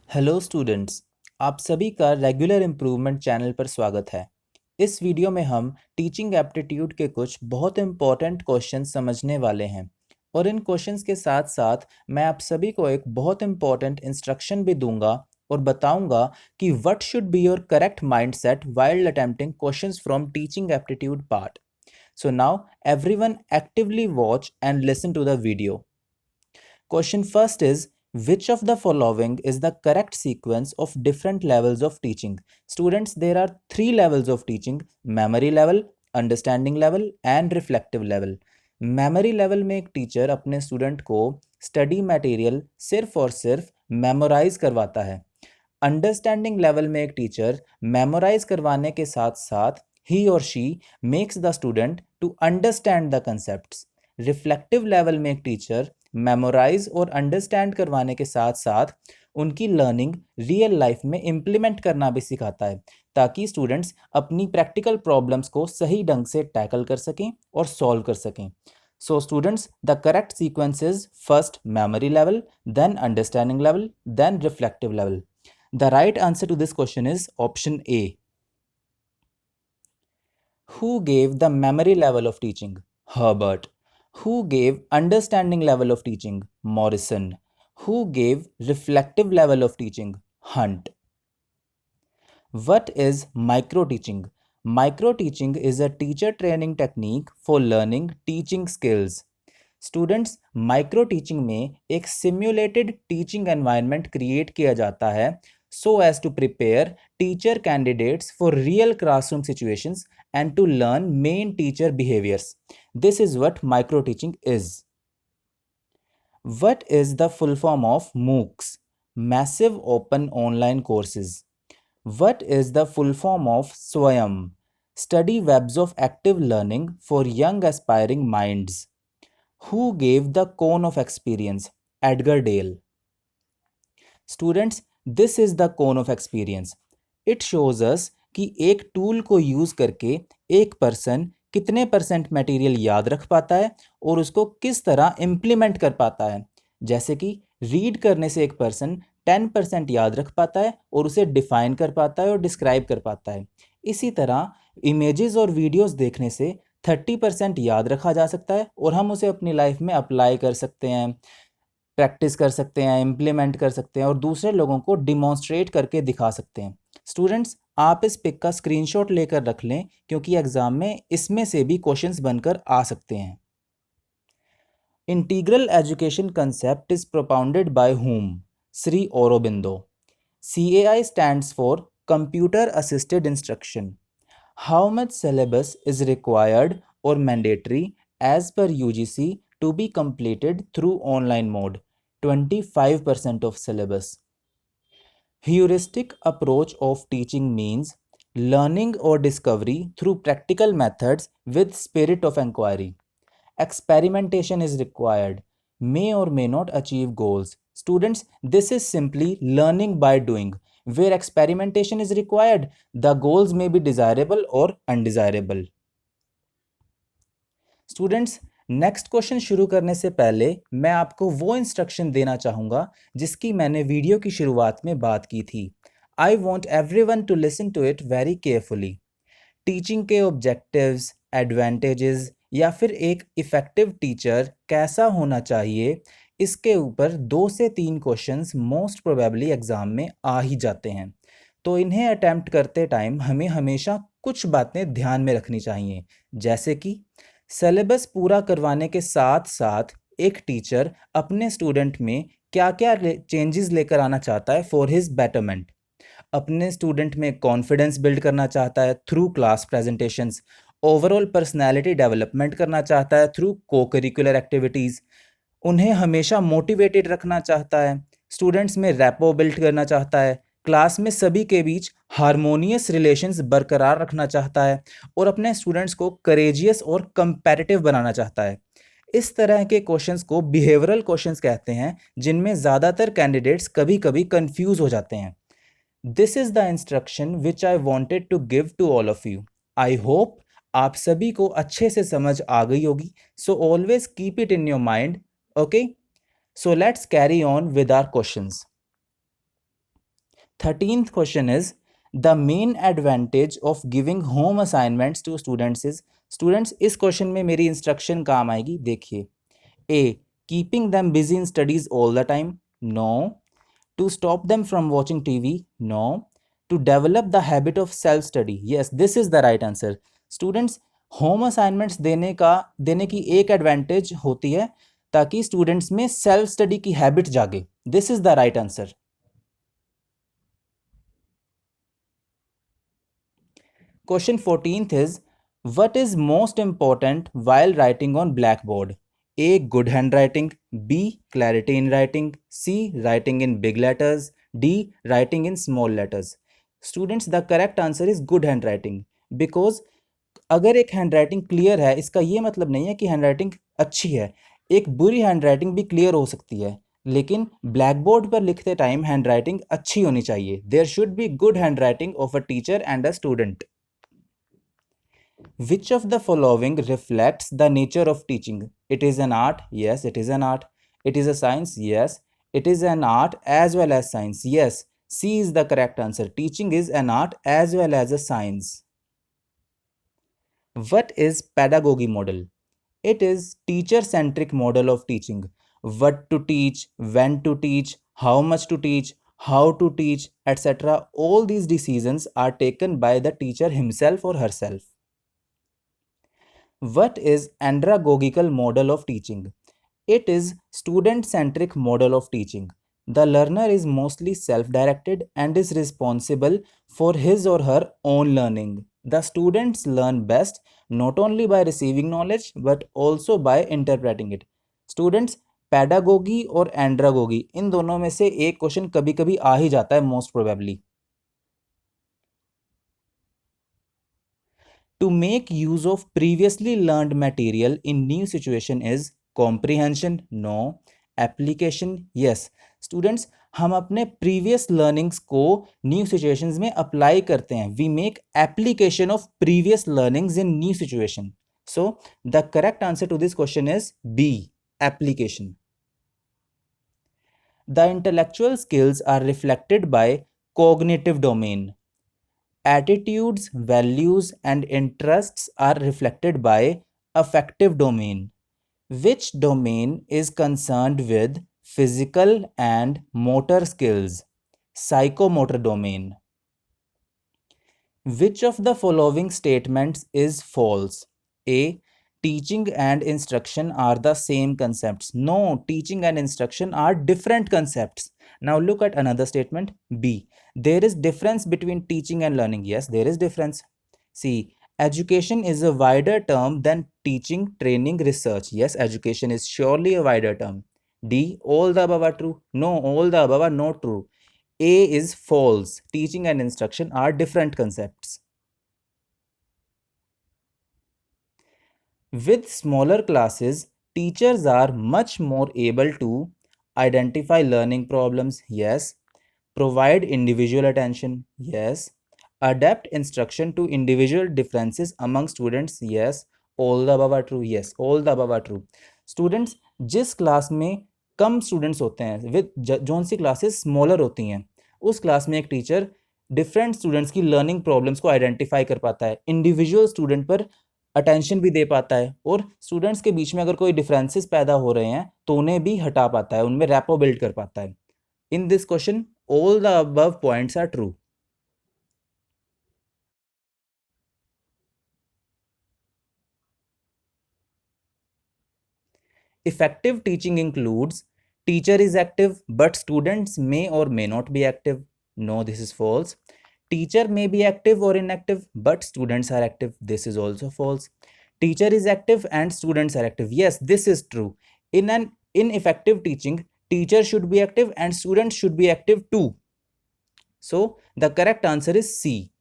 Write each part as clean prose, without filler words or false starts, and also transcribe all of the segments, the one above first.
Hello students, आप सभी का रेगुलर इम्प्रूवमेंट चैनल पर स्वागत है। इस वीडियो में हम टीचिंग एप्टीट्यूड के कुछ बहुत इंपॉर्टेंट क्वेश्चंस समझने वाले हैं और इन क्वेश्चंस के साथ साथ मैं आप सभी को एक बहुत इंपॉर्टेंट इंस्ट्रक्शन भी दूंगा और बताऊंगा कि what should be your correct mindset while attempting questions from teaching aptitude part. So now everyone actively watch and listen to the video. Question first is, which of the following is the correct sequence of different levels of teaching? Students, there are three levels of teaching: memory level, understanding level and reflective level. Memory level में एक teacher अपने student को study material सिर्फ और सिर्फ memorise करवाता है। Understanding level में एक टीचर मेमोराइज करवाने के साथ साथ ही और she makes the student to understand the concepts. Reflective level में एक टीचर मेमोराइज और अंडरस्टैंड करवाने के साथ साथ उनकी लर्निंग रियल लाइफ में इम्प्लीमेंट करना भी सिखाता है ताकि स्टूडेंट्स अपनी प्रैक्टिकल प्रॉब्लम्स को सही ढंग से टैकल कर सकें और सॉल्व कर सकें। So students, the correct sequence is first memory level, then understanding level, then reflective level. The right answer to this question is option A. Who gave the memory level of teaching? Herbert. Who gave understanding level of teaching? Morrison. Who gave reflective level of teaching? Hunt. What is micro teaching? Micro teaching is a teacher training technique for learning teaching skills. Students, micro teaching में एक simulated teaching environment create किया जाता है so as to prepare teacher candidates for real classroom situations and to learn main teacher behaviours. This is what micro teaching is. What is the full form of MOOCs? Massive open online courses. What is the full form of Swayam? Study webs of active learning for young aspiring minds. Who gave the cone of experience? Edgar Dale. Students, this is the cone of experience. It shows us कि एक tool को use करके एक person कितने percent material याद रख पाता है और उसको किस तरह इम्प्लीमेंट कर पाता है। जैसे कि रीड करने से एक पर्सन 10% याद रख पाता है और उसे डिफाइन कर पाता है और डिस्क्राइब कर पाता है। इसी तरह इमेजेस और वीडियोस देखने से 30% याद रखा जा सकता है और हम उसे अपनी लाइफ में अप्लाई कर सकते हैं, प्रैक्टिस कर सकते हैं, इम्प्लीमेंट कर सकते हैं और दूसरे लोगों को डिमॉन्स्ट्रेट करके दिखा सकते हैं। स्टूडेंट्स, आप इस पिक का स्क्रीनशॉट लेकर रख लें क्योंकि एग्जाम में इसमें से भी क्वेश्चंस बनकर आ सकते हैं। Integral education concept is propounded bye whom? Sri Aurobindo. CAI stands for Computer Assisted Instruction. How much syllabus is required or mandatory as per UGC to be completed through online mode? 25% of syllabus. Heuristic approach of teaching means learning or discovery through practical methods with spirit of inquiry. Experimentation is required, may or may not achieve goals. Students, this is simply learning by doing. Where experimentation is required, the goals may be desirable or undesirable. Students, next question शुरू करने से पहले मैं आपको वो instruction देना चाहूँगा जिसकी मैंने वीडियो की शुरुआत में बात की थी। I want everyone to listen to it very carefully. Teaching के ऑब्जेक्टिव्स, एडवांटेजेस या फिर एक इफ़ेक्टिव टीचर कैसा होना चाहिए, इसके ऊपर 2 से 3 क्वेश्चंस मोस्ट प्रोबेबली एग्ज़ाम में आ ही जाते हैं। तो इन्हें अटैम्प्ट करते टाइम हमें हमेशा कुछ बातें ध्यान में रखनी चाहिए, जैसे कि सिलेबस पूरा करवाने के साथ साथ एक टीचर अपने स्टूडेंट में क्या क्या चेंजेस लेकर आना चाहता है फॉर हिज बेटरमेंट। अपने स्टूडेंट में कॉन्फिडेंस बिल्ड करना चाहता है through class presentations, overall personality development करना चाहता है थ्रू को करिकुलर एक्टिविटीज़, उन्हें हमेशा मोटिवेटेड रखना चाहता है, स्टूडेंट्स में रैपो बिल्ड करना चाहता है, क्लास में सभी के बीच हारमोनियस रिलेशंस बरकरार रखना चाहता है और अपने स्टूडेंट्स को करेजियस और कंपैरेटिव बनाना चाहता है। इस तरह के क्वेश्चंस को बिहेवियरल क्वेश्चंस कहते हैं जिनमें ज़्यादातर कैंडिडेट्स कभी कभी कंफ्यूज हो जाते हैं। This is the instruction which I wanted to give to all of you. I hope आप सभी को अच्छे से समझ आ गई होगी, so always keep it in your mind. Okay, so let's carry on with our questions. 13th question is the main advantage of giving home assignments to students is. Students इस क्वेश्चन में मेरी इंस्ट्रक्शन काम आएगी. देखिए, ए keeping them busy in studies all the time, no. To stop them from watching TV, no. To develop the habit of self study, yes, this is the right answer. Students, home assignments देने की एक advantage होती है ताकि students में self study की habit जागे. This is the right answer. Question 14th is what is most important while writing on blackboard? A. Good handwriting. B. Clarity in writing. C. Writing in big letters. D. Writing in small letters. Students, the correct answer is good handwriting. Because अगर एक handwriting clear है इसका ये मतलब नहीं है कि handwriting अच्छी है. एक बुरी हैंडराइटिंग भी क्लियर हो सकती है, लेकिन ब्लैक बोर्ड पर लिखते टाइम हैंडराइटिंग अच्छी होनी चाहिए. There should be good handwriting of a teacher and a student. Which of the following reflects the nature of teaching? It is an art. Yes, it is an art. It is a science. Yes, it is an art as well as science. Yes, C is the correct answer. Teaching is an art as well as a science. What is pedagogy model? It is teacher-centric model of teaching. What to teach, when to teach, how much to teach, how to teach, etc. All these decisions are taken by the teacher himself or herself. What is andragogical model of teaching? It is student-centric model of teaching. The learner is mostly self-directed and is responsible for his or her own learning. The students learn best not only by receiving knowledge but also by interpreting it. Students, pedagogy और andragogy इन दोनों में से एक question कभी कभी आ ही जाता है most probably. To make use of previously learned material in new situation is comprehension, no. Application, yes. Students, हम अपने previous learnings को new situations में apply करते हैं. We make application of previous learnings in new situation. So the correct answer to this question is B, application. The intellectual skills are reflected by cognitive domain. Attitudes, values, and interests are reflected by affective domain. Which domain is concerned with physical and motor skills? Psychomotor domain. Which of the following statements is false? A. Teaching and instruction are the same concepts. No, teaching and instruction are different concepts. Now look at another statement. B. There is difference between teaching and learning. Yes, there is difference. C. Education is a wider term than teaching, training, research. Yes, education is surely a wider term. D. All the above are true. No, all the above are not true. A is false. Teaching and instruction are different concepts. With smaller classes, teachers are much more able to identify learning problems. Yes. Provide individual attention. Yes. Adapt instruction to individual differences among students. Yes. All the above are true. Yes. All the above are true. Students, जिस class में कम students होते हैं, with zone C classes smaller होती हैं, उस class में एक टीचर डिफरेंट स्टूडेंट्स की लर्निंग प्रॉब्लम्स को आइडेंटिफाई कर पाता है, इंडिविजुअल स्टूडेंट पर अटेंशन भी दे पाता है, और स्टूडेंट्स के बीच में अगर कोई डिफरेंसेस पैदा हो रहे हैं तो उन्हें भी हटा पाता है, उनमें रैपो बिल्ड कर पाता है. In this question all the above points are true. Effective teaching includes teacher is active but students may or may not be active. No, this is false. Teacher may be active or inactive but students are active. This is also false. Teacher is active and students are active. Yes, this is true. In an ineffective teaching, teacher should be active and students should be active too. So the correct answer is C.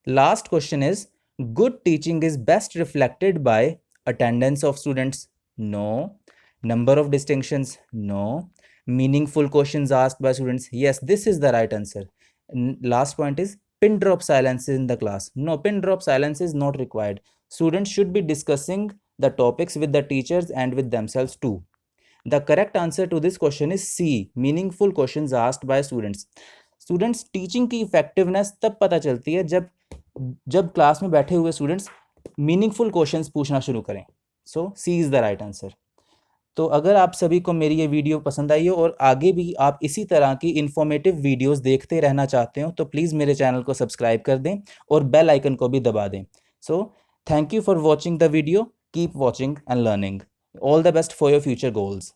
Last question is, good teaching is best reflected by attendance of students. No. Number of distinctions. No. Meaningful questions asked by students. Yes, this is the right answer. Last point is pin drop silence in the class. No, pin drop silence is not required. Students should be discussing the topics with the teachers and with themselves too. The correct answer to this question is C, meaningful questions asked by students. Students, teaching की effectiveness तब पता चलती है जब class में बैठे हुए students meaningful questions पूछना शुरू करें। सो सी इज़ द राइट आंसर। तो अगर आप सभी को मेरी ये वीडियो पसंद आई हो और आगे भी आप इसी तरह की इन्फॉर्मेटिव वीडियोस देखते रहना चाहते हो तो प्लीज़ मेरे चैनल को सब्सक्राइब कर दें और बेल आइकन को भी दबा दें। So thank you for watching the video, keep watching and learning. All the best for your future goals.